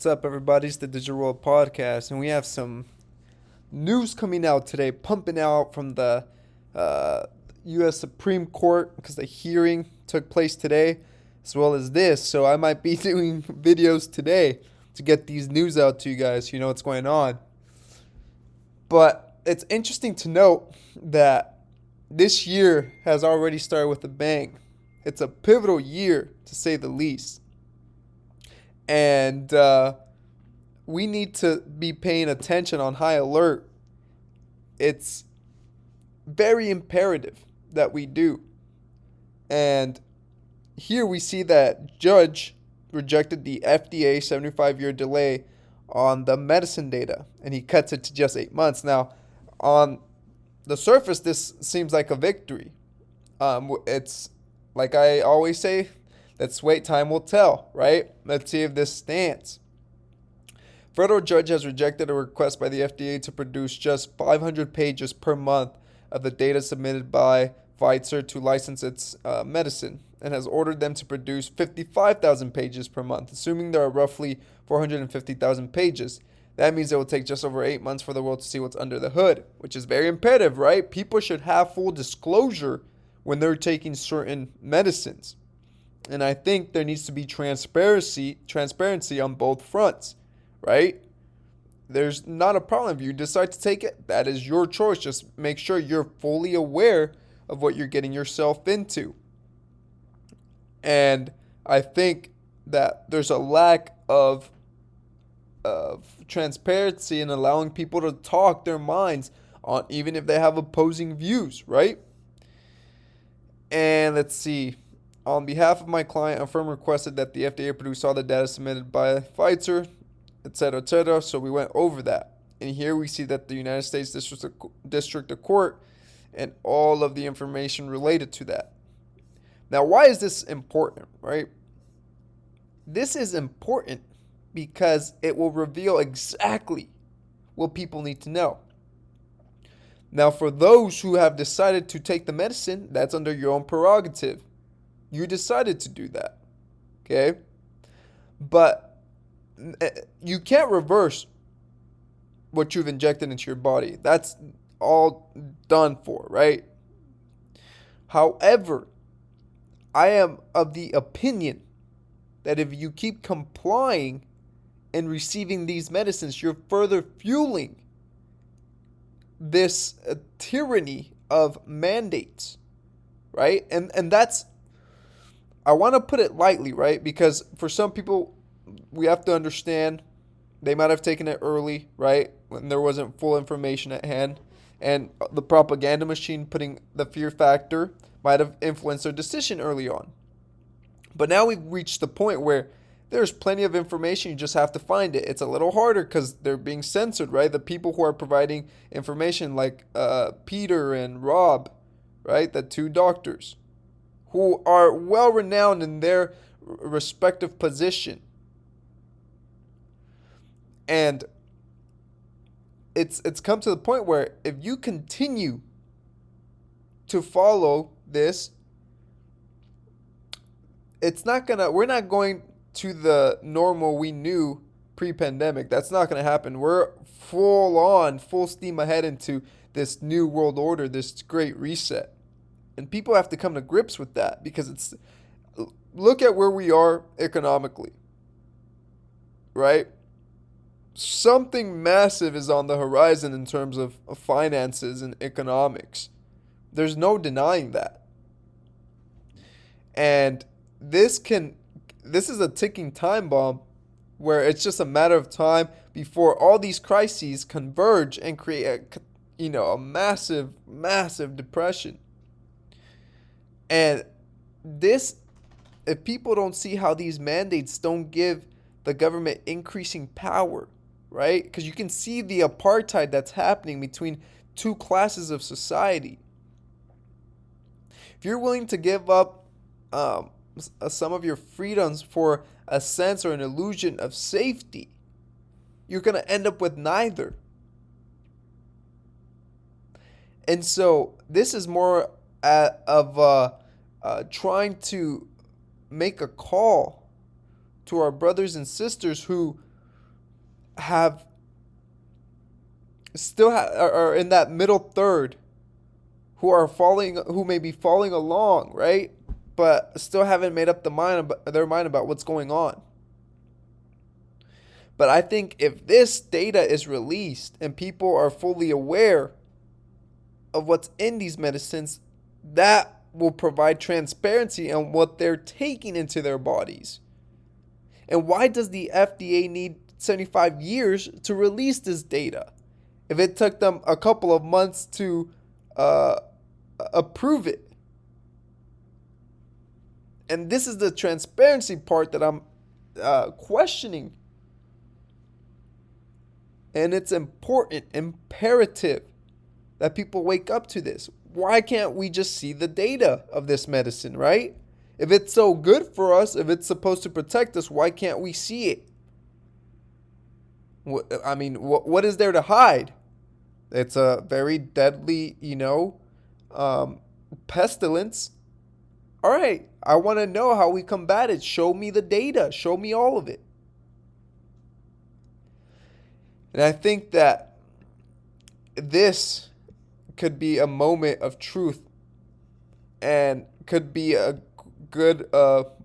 What's up, everybody? It's the Digital World Podcast, and we have some news coming out today, pumping out from the uh, U.S. Supreme Court because the hearing took place today, as well as this. So I might be doing videos today to get these news out to you guys so you know what's going on. But it's interesting to note that this year has already started with a bang. It's a pivotal year, to say the least. And we need to be paying attention on high alert. It's very imperative that we do. And here we see that judge rejected the FDA 75-year delay on the medicine data, and he cuts it to just 8 months. Now, on the surface, this seems like a victory. It's like I always say, let's wait, time will tell, right? Let's see if this stands. Federal judge has rejected a request by the FDA to produce just 500 pages per month of the data submitted by Pfizer to license its medicine, and has ordered them to produce 55,000 pages per month, assuming there are roughly 450,000 pages. That means it will take just over 8 months for the world to see what's under the hood, which is very imperative, right? People should have full disclosure when they're taking certain medicines. And I think there needs to be transparency on both fronts, right? There's not a problem if you decide to take it. That is your choice. Just make sure you're fully aware of what you're getting yourself into. And I think that there's a lack of transparency in allowing people to talk their minds on, even if they have opposing views, right? And let's see. On behalf of my client, a firm requested that the FDA produce all the data submitted by Pfizer, etc., etc. So we went over that. And here we see that the United States District of Court and all of the information related to that. Now, why is this important, right? This is important because it will reveal exactly what people need to know. Now, for those who have decided to take the medicine, that's under your own prerogative. You decided to do that, okay? But you can't reverse what you've injected into your body. That's all done for, right? However, I am of the opinion that if you keep complying and receiving these medicines, you're further fueling this tyranny of mandates, right? And that's, I want to put it lightly, right? Because for some people, we have to understand they might have taken it early, right? When there wasn't full information at hand. And the propaganda machine putting the fear factor might have influenced their decision early on. But now we've reached the point where there's plenty of information. You just have to find it. It's a little harder because they're being censored, right? The people who are providing information like Peter and Rob, right? The two doctors who are well renowned in their respective position. And it's come to the point where if you continue to follow this, we're not going to the normal we knew pre-pandemic. That's not going to happen. We're full steam ahead into this new world order, this great reset. And people have to come to grips with that because look at where we are economically, right? Something massive is on the horizon in terms of finances and economics. There's no denying that. And this is a ticking time bomb where it's just a matter of time before all these crises converge and create a massive depression. And this, if people don't see how these mandates don't give the government increasing power, right? Because you can see the apartheid that's happening between two classes of society. If you're willing to give up some of your freedoms for a sense or an illusion of safety, you're going to end up with neither. And so this is more of trying to make a call to our brothers and sisters who have are in that middle third who may be following along, right? But still haven't made up their mind about what's going on. But I think if this data is released and people are fully aware of what's in these medicines, that will provide transparency on what they're taking into their bodies. And why does the FDA need 75 years to release this data? If it took them a couple of months to approve it. And this is the transparency part that I'm questioning. And it's important, imperative that people wake up to this. Why can't we just see the data of this medicine, right? If it's so good for us, if it's supposed to protect us, why can't we see it? I mean, what is there to hide? It's a very deadly, pestilence. All right, I want to know how we combat it. Show me the data. Show me all of it. And I think that this could be a moment of truth and could be a good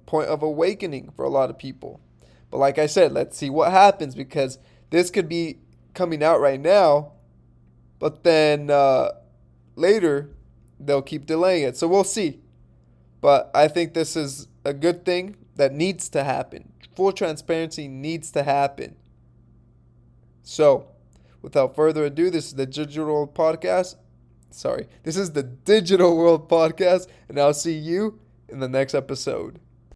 point of awakening for a lot of people. But like I said, let's see what happens, because this could be coming out right now, but then later they'll keep delaying it. So we'll see. But I think this is a good thing that needs to happen. Full transparency needs to happen. So, without further ado, this is the Digital World Podcast. This is the Digital World Podcast, and I'll see you in the next episode.